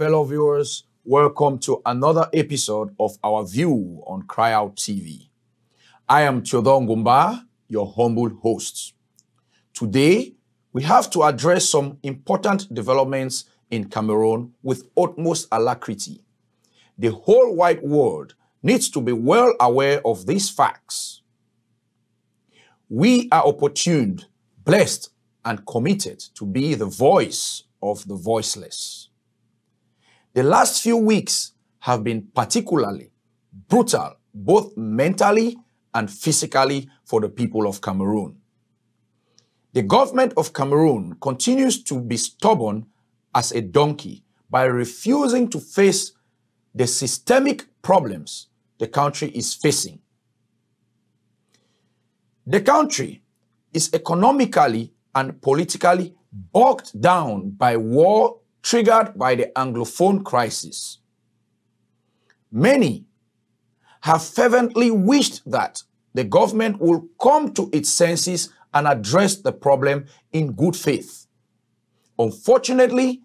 fellow viewers, welcome to another episode of our View on Cry Out TV. I am Theodore Ngumba, your humble host. Today, we have to address some important developments in Cameroon with utmost alacrity. The whole wide world needs to be well aware of these facts. We are opportuned, blessed, and committed to be the voice of the voiceless. The last few weeks have been particularly brutal, both mentally and physically, for the people of Cameroon. The government of Cameroon continues to be stubborn as a donkey by refusing to face the systemic problems the country is facing. The country is economically and politically bogged down by war triggered by the Anglophone crisis. Many have fervently wished that the government will come to its senses and address the problem in good faith. Unfortunately,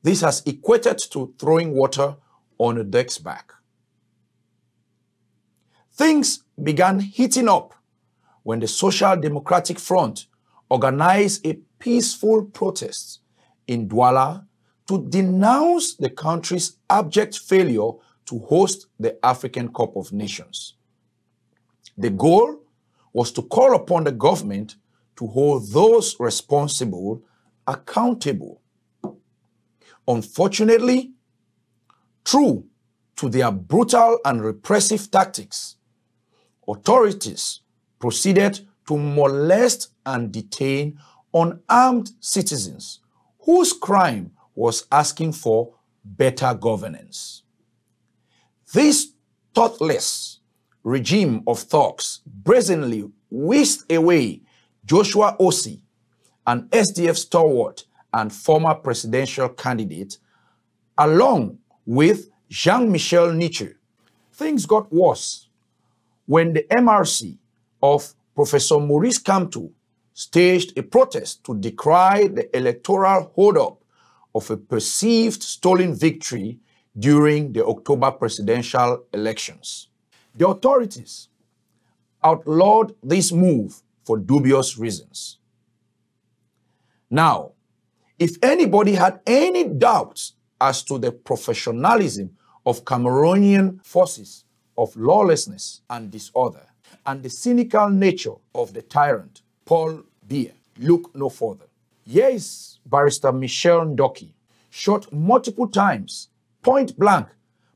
this has equated to throwing water on a duck's back. Things began heating up when the Social Democratic Front organized a peaceful protest in Douala to denounce the country's abject failure to host the African Cup of Nations. The goal was to call upon the government to hold those responsible accountable. Unfortunately, true to their brutal and repressive tactics, authorities proceeded to molest and detain unarmed citizens whose crime was asking for better governance. This thoughtless regime of thugs brazenly whisked away Joshua Osei, an SDF stalwart and former presidential candidate, along with Jean-Michel Nietzsche. Things got worse when the MRC of Professor Maurice Kamto staged a protest to decry the electoral hold-up of a perceived stolen victory during the October presidential elections. The authorities outlawed this move for dubious reasons. Now, if anybody had any doubts as to the professionalism of Cameroonian forces of lawlessness and disorder, and the cynical nature of the tyrant, Paul Biya, look no further. Here is Barrister Michel Ndoki, shot multiple times, point blank,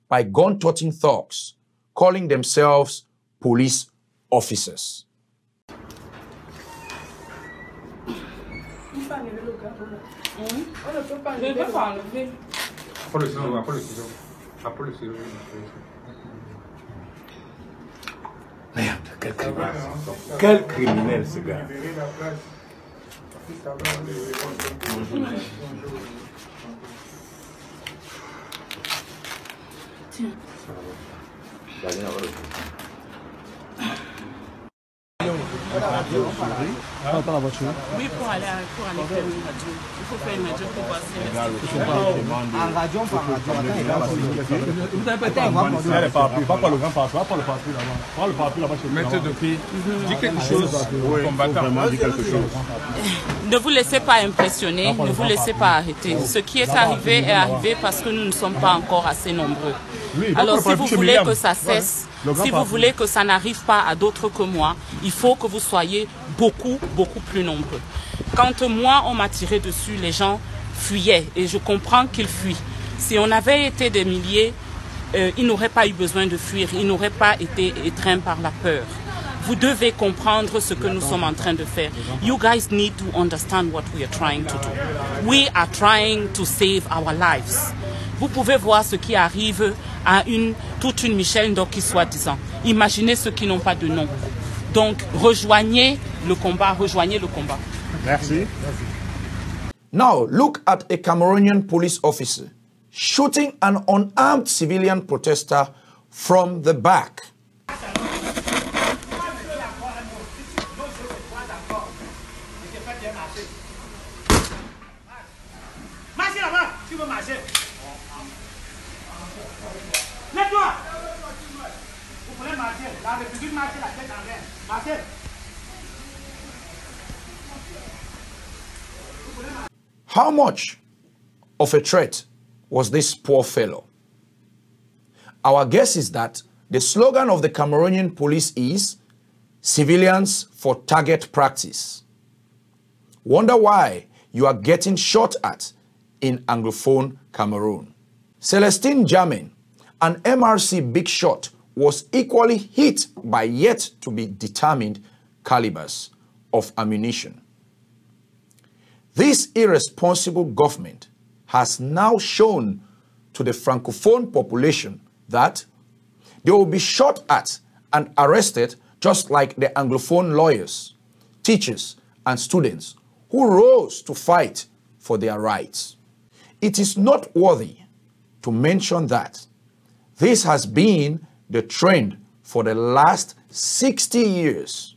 by gun-toting thugs, calling themselves police officers. Merde, quel criminel ce gars. Tiens. Dans la voiture. Oui, pour aller faire une radio. Il faut faire une radio pour voir si en radio, par radio. Vous n'avez pas été le papier, pas le grand papier, pas le papier là-bas. Pas le papier là-bas. Mettez de pied. Dis quelque chose au combattant. Dis quelque chose. Ne vous laissez pas impressionner, ne vous laissez pas arrêter. Ce qui est arrivé parce que nous ne sommes pas encore assez nombreux. Alors si vous voulez que ça cesse, si vous voulez que ça n'arrive pas à d'autres que moi, il faut que vous soyez beaucoup plus nombreux. Quand moi, on m'a tiré dessus, les gens fuyaient et je comprends qu'ils fuient. Si on avait été des milliers, ils n'auraient pas eu besoin de fuir, ils n'auraient pas été étreints par la peur. Vous devez comprendre ce que nous sommes en train de faire. You guys need to understand what we are trying to do. We are trying to save our lives. Vous pouvez voir ce qui arrive à toute une Michel Ndoki soi-disant. Imaginez ceux qui n'ont pas de nom. Donc, rejoignez le combat, rejoignez le combat. Merci. Now, look at a Cameroonian police officer shooting an unarmed civilian protester from the back. How much of a threat was this poor fellow? Our guess is that the slogan of the Cameroonian police is civilians for target practice. Wonder why you are getting shot at in Anglophone Cameroon. Celestine Jamin, an MRC big shot, was equally hit by yet to be determined calibers of ammunition. This irresponsible government has now shown to the Francophone population that they will be shot at and arrested just like the Anglophone lawyers, teachers, and students who rose to fight for their rights. It is noteworthy to mention that this has been the trend for the last 60 years.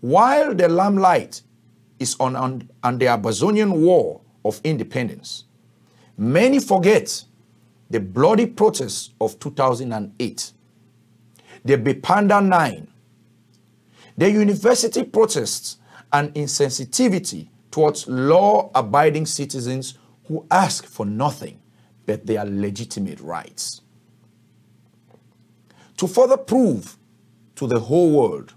While the limelight is on the Amazonian War of Independence, many forget the bloody protests of 2008, the Bipanda 9, the university protests, and insensitivity towards law-abiding citizens who ask for nothing but their legitimate rights. To further prove to the whole world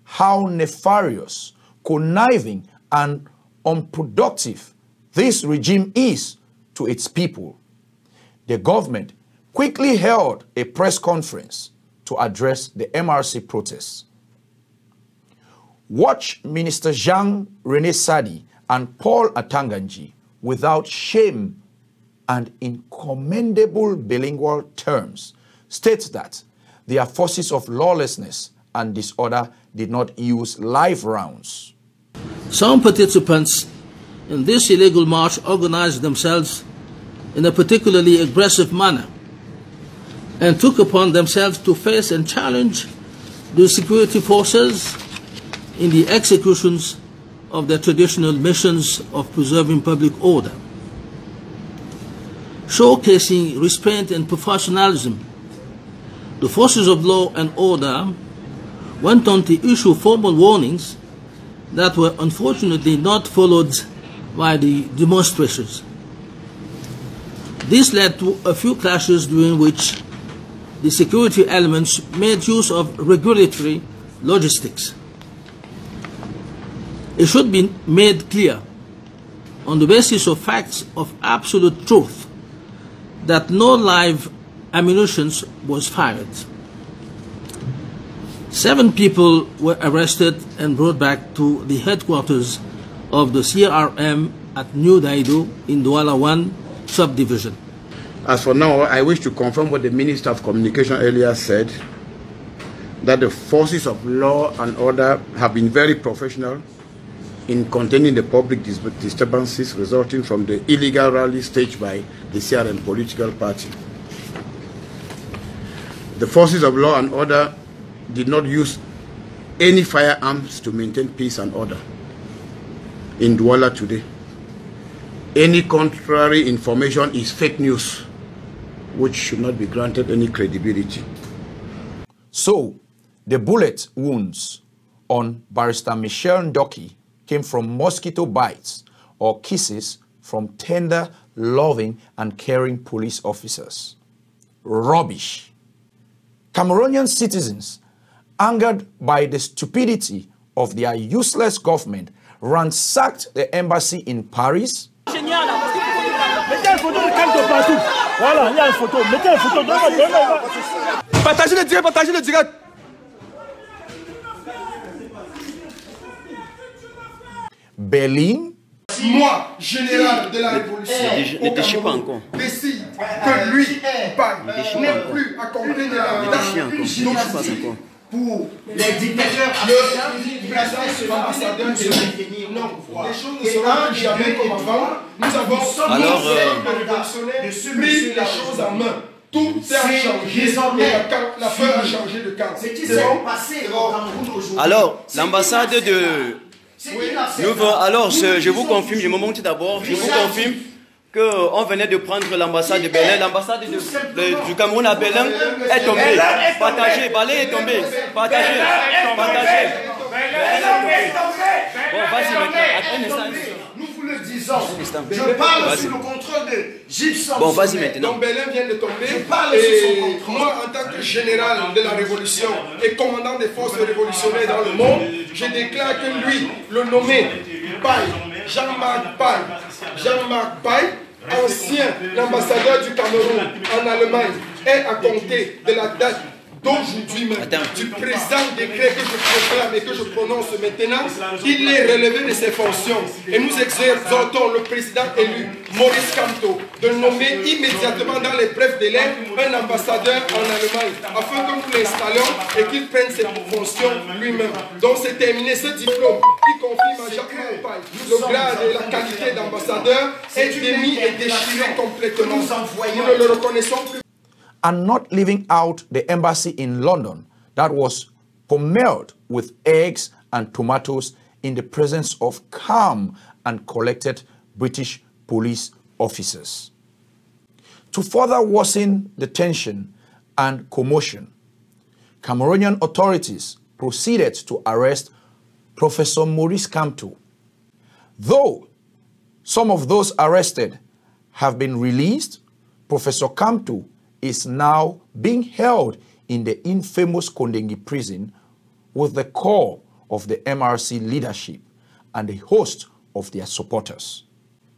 how nefarious, conniving, and unproductive this regime is to its people, the government quickly held a press conference to address the MRC protests. Watch Minister Jean-René Sadi and Paul Atanganji without shame and in commendable bilingual terms state that their forces of lawlessness and disorder did not use live rounds. Some participants in this illegal march organized themselves in a particularly aggressive manner and took upon themselves to face and challenge the security forces in the executions of their traditional missions of preserving public order. Showcasing restraint and professionalism, the forces of law and order went on to issue formal warnings that were unfortunately not followed by the demonstrations. This led to a few clashes during which the security elements made use of regulatory logistics. It should be made clear, on the basis of facts of absolute truth, that no live ammunition was fired. 7 people were arrested and brought back to the headquarters of the CRM at New Daido in Douala 1 subdivision. As for now, I wish to confirm what the Minister of Communication earlier said, that the forces of law and order have been very professional in containing the public disturbances resulting from the illegal rally staged by the CRM political party. The forces of law and order did not use any firearms to maintain peace and order in Douala today. Any contrary information is fake news, which should not be granted any credibility. So, the bullet wounds on Barrister Michel Ndoki came from mosquito bites or kisses from tender, loving, and caring police officers. Rubbish. Cameroonian citizens, angered by the stupidity of their useless government, ransacked the embassy in Paris. Partagez le direct. Berlin. Moi, général de la Révolution, décide que lui, n'est plus accompagné de la pour les dictateurs africains, l'ambassadeur de maintenir non. Les choses ne seront plus jamais comme avant. Nous avons pris les choses en main. Tout a changé. La peur a changé de camp. Ce qui s'est passé au Cameroun aujourd'hui. Alors, l'ambassade de... Alors, je vous confirme, je me montre d'abord, je vous confirme qu'on venait de prendre l'ambassade de Berlin. L'ambassade du Cameroun à Berlin est tombée. Partagez, Balai est tombé. Partagez. Bon, vas-y maintenant. Nous vous le disons. Je parle sur le contrôle de Gilles Samson. Bon, vas-y maintenant. Donc Berlin vient de tomber. Je parle sur son contrôle. Moi, en tant que général de la révolution et commandant des forces révolutionnaires dans le monde, je déclare que lui, le nommé Jean-Marc Paille, ancien ambassadeur du Cameroun en Allemagne, est à compter de la date d'aujourd'hui même, du présent décret que je proclame et que je prononce maintenant, il est relevé de ses fonctions. Et nous exhortons le président élu, Maurice Kamto, de nommer immédiatement dans les brefs délais un ambassadeur en Allemagne, afin que nous l'installions et qu'il prenne ses fonctions lui-même. Donc c'est terminé ce diplôme qui confirme à Jacques Paille le grade et la qualité d'ambassadeur est démis et déchiré complètement. Nous ne le reconnaissons plus. And not leaving out the embassy in London that was pommeled with eggs and tomatoes in the presence of calm and collected British police officers. To further worsen the tension and commotion, Cameroonian authorities proceeded to arrest Professor Maurice Kamto. Though some of those arrested have been released, Professor Kamto is now being held in the infamous Kondengi prison with the core of the MRC leadership and a host of their supporters.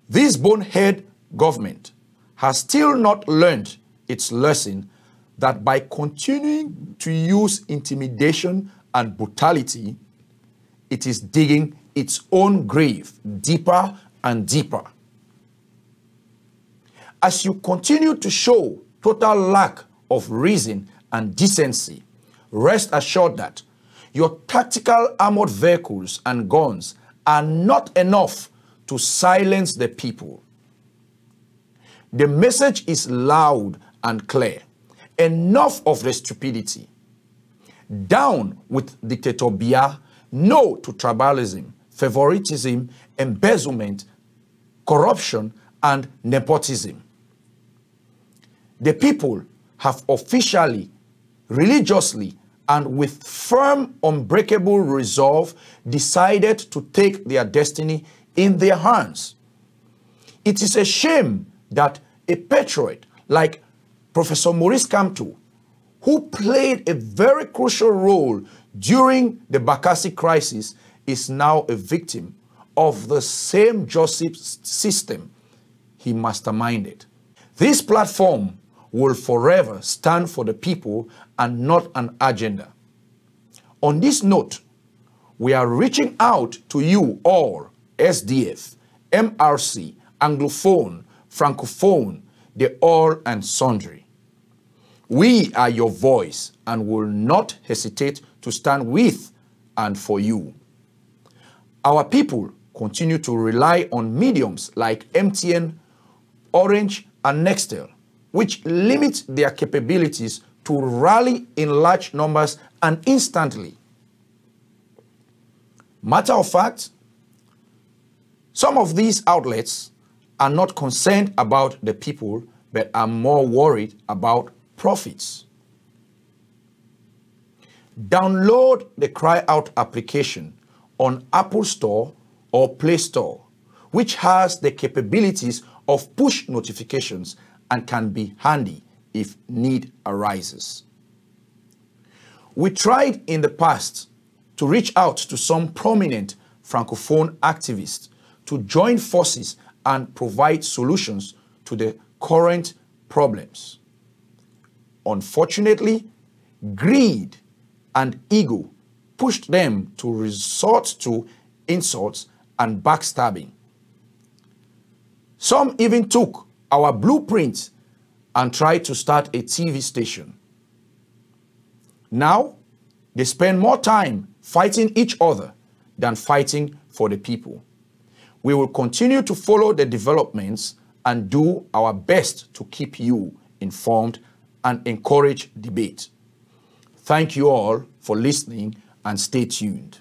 This bonehead government has still not learned its lesson that by continuing to use intimidation and brutality, it is digging its own grave deeper and deeper. As you continue to show total lack of reason and decency, rest assured that your tactical armored vehicles and guns are not enough to silence the people. The message is loud and clear. Enough of the stupidity. Down with dictator Biya. No to tribalism, favoritism, embezzlement, corruption, and nepotism. The people have officially, religiously, and with firm, unbreakable resolve decided to take their destiny in their hands. It is a shame that a patriot like Professor Maurice Kamto, who played a very crucial role during the Bakassi crisis, is now a victim of the same justice system he masterminded. This platform will forever stand for the people and not an agenda. On this note, we are reaching out to you all, SDF, MRC, Anglophone, Francophone, the all and sundry. We are your voice and will not hesitate to stand with and for you. Our people continue to rely on mediums like MTN, Orange, and Nextel, which limit their capabilities to rally in large numbers and instantly. Matter of fact, some of these outlets are not concerned about the people, but are more worried about profits. Download the Cry Out application on Apple Store or Play Store, which has the capabilities of push notifications and can be handy if need arises. We tried in the past to reach out to some prominent Francophone activists to join forces and provide solutions to the current problems. Unfortunately, greed and ego pushed them to resort to insults and backstabbing. Some even took our blueprint and tried to start a TV station. Now, they spend more time fighting each other than fighting for the people. We will continue to follow the developments and do our best to keep you informed and encourage debate. Thank you all for listening and stay tuned.